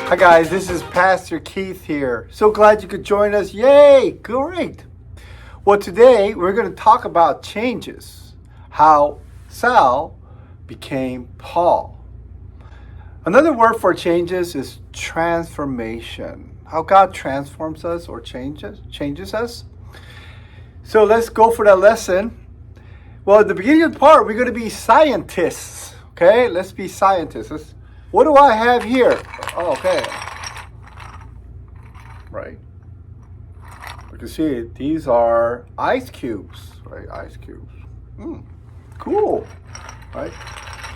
Hi guys, this is Pastor Keith here. So glad you could join us. Yay, great. Well, today we're going to talk about changes. How Saul became Paul. Another word for changes is transformation. How God transforms us or changes us. So let's go for that lesson. Well, at the beginning of the part, we're going to be scientists. Okay, let's be scientists. What do I have here? Oh, okay. Right. You can see these are ice cubes, right? Ice cubes. Cool. Right.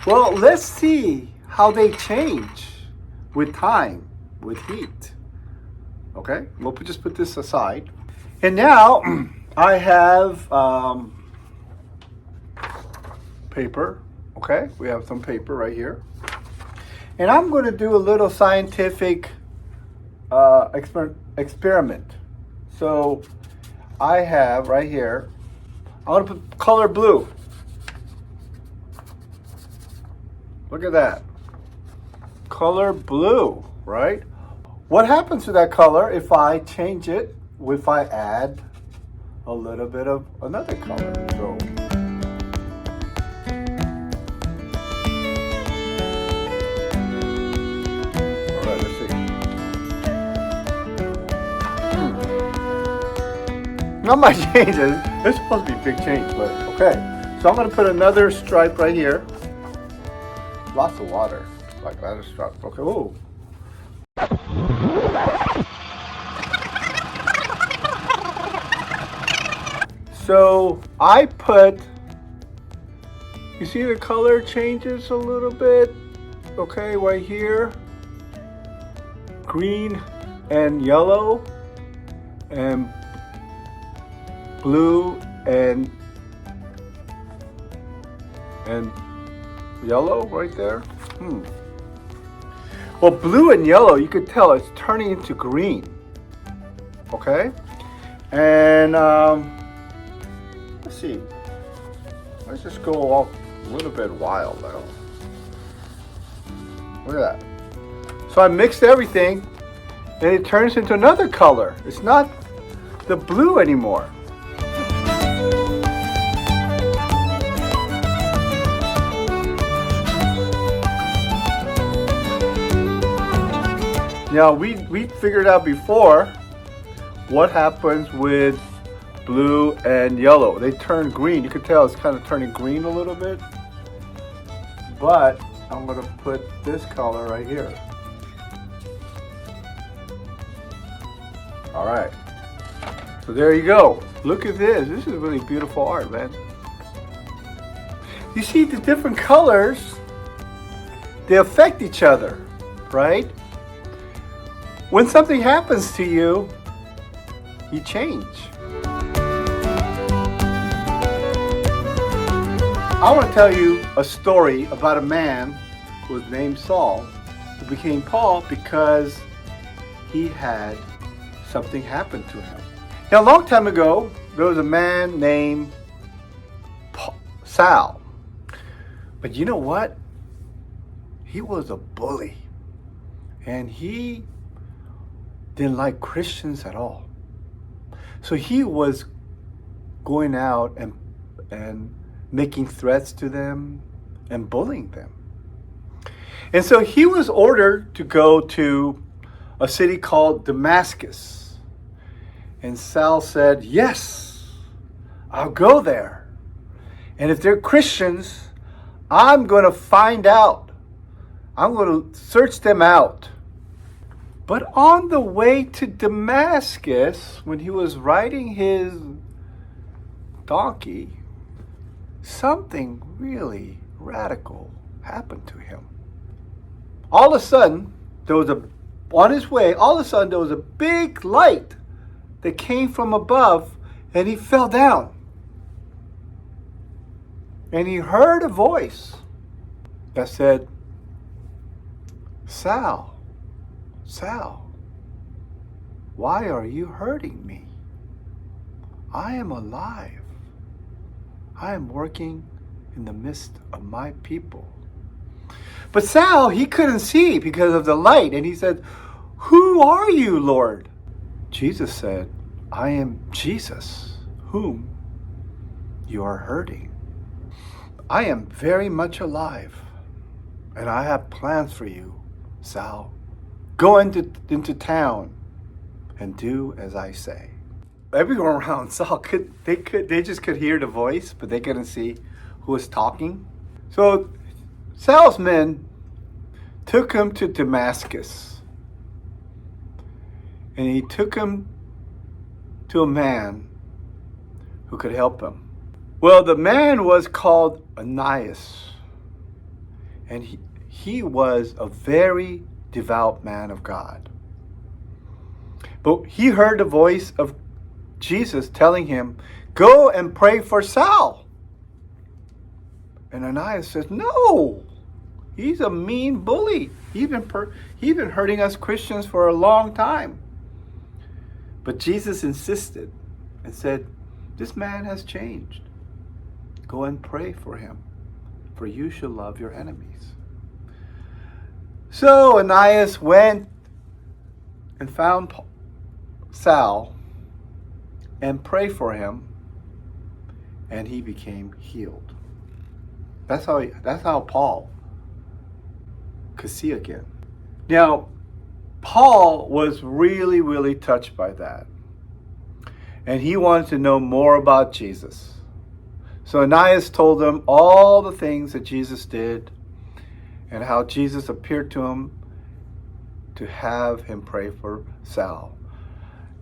Well, let's see how they change with time, with heat. Okay. We'll just put this aside. And now I have paper. Okay. We have some paper right here. And I'm going to do a little scientific experiment. So I have right here, I'm going to put color blue. Look at that. Color blue, right? What happens to that color if I change it, if I add a little bit of another color? So not my changes. It's supposed to be a big change, but okay. So I'm going to put another stripe right here. Lots of water. Like another stripe. Okay. Ooh. So I put, you see the color changes a little bit? Okay, right here. Green and yellow and blue and yellow right there. Well, blue and yellow, you could tell it's turning into green. Okay, and let's see. Let's just go off a little bit wild now. Look at that. So I mixed everything, and it turns into another color. It's not the blue anymore. Now, we figured out before what happens with blue and yellow. They turn green. You can tell it's kind of turning green a little bit. But I'm going to put this color right here. All right. So there you go. Look at this. This is really beautiful art, man. You see the different colors, they affect each other, right? When something happens to you, you change. I want to tell you a story about a man who was named Saul, who became Paul because he had something happen to him. Now, a long time ago, there was a man named Saul. But you know what? He was a bully. And he didn't like Christians at all. So he was going out and making threats to them and bullying them. And so he was ordered to go to a city called Damascus. And Saul said, yes, I'll go there. And if they're Christians, I'm going to find out. I'm going to search them out. But on the way to Damascus, when he was riding his donkey, something really radical happened to him. All of a sudden, on his way, all of a sudden there was a big light that came from above, and he fell down. And he heard a voice that said, Saul, Saul, why are you hurting me? I am alive. I am working in the midst of my people. But Saul, he couldn't see because of the light. And he said, "Who are you, Lord?" Jesus said, "I am Jesus, whom you are hurting. I am very much alive, and I have plans for you, Saul. Go into town and do as I say." Everyone around Saul they just could hear the voice, but they couldn't see who was talking. So Saul's men took him to Damascus, and he took him to a man who could help him. Well, the man was called Ananias, and he was a very devout man of God. But he heard the voice of Jesus telling him, "Go and pray for Saul." And Ananias says, "No, he's a mean bully. He's been hurting us Christians for a long time." But Jesus insisted and said, "This man has changed. Go and pray for him, for you should love your enemies." So Ananias went and found Saul and prayed for him, and he became healed. That's how Paul could see again. Now, Paul was really, really touched by that. And he wanted to know more about Jesus. So Ananias told him all the things that Jesus did and how Jesus appeared to him to have him pray for Saul.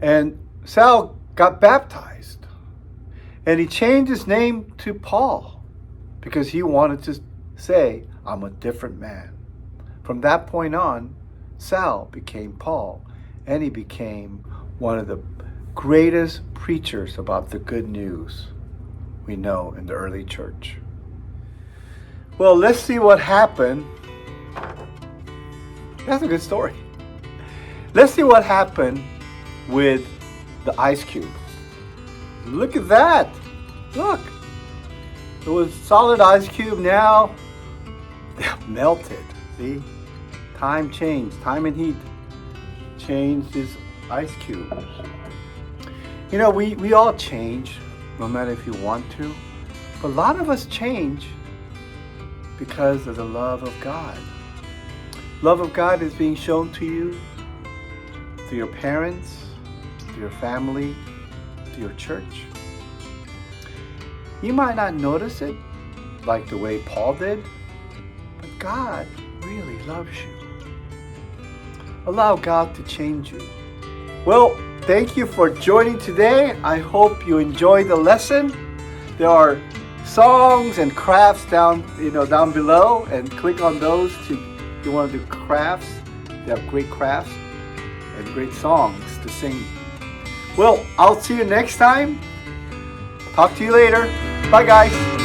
And Saul got baptized. And he changed his name to Paul because he wanted to say, "I'm a different man." From that point on, Saul became Paul, and he became one of the greatest preachers about the good news we know in the early church. Well, let's see what happened. That's a good story. Let's see what happened with the ice cube. Look at that. Look. It was solid ice cube. Now they're melted. See? Time changed. Time and heat changed this ice cube. You know, we all change, no matter if you want to. But a lot of us change because of the love of God. Love of God is being shown to you through your parents, through your family, through your church. You might not notice it like the way Paul did, but God really loves you. Allow God to change you. Well, thank you for joining today. I hope you enjoyed the lesson. There are songs and crafts down below, and click on those if you want to do crafts. They have great crafts and great songs to sing. Well, I'll see you next time. Talk to you later. Bye, guys.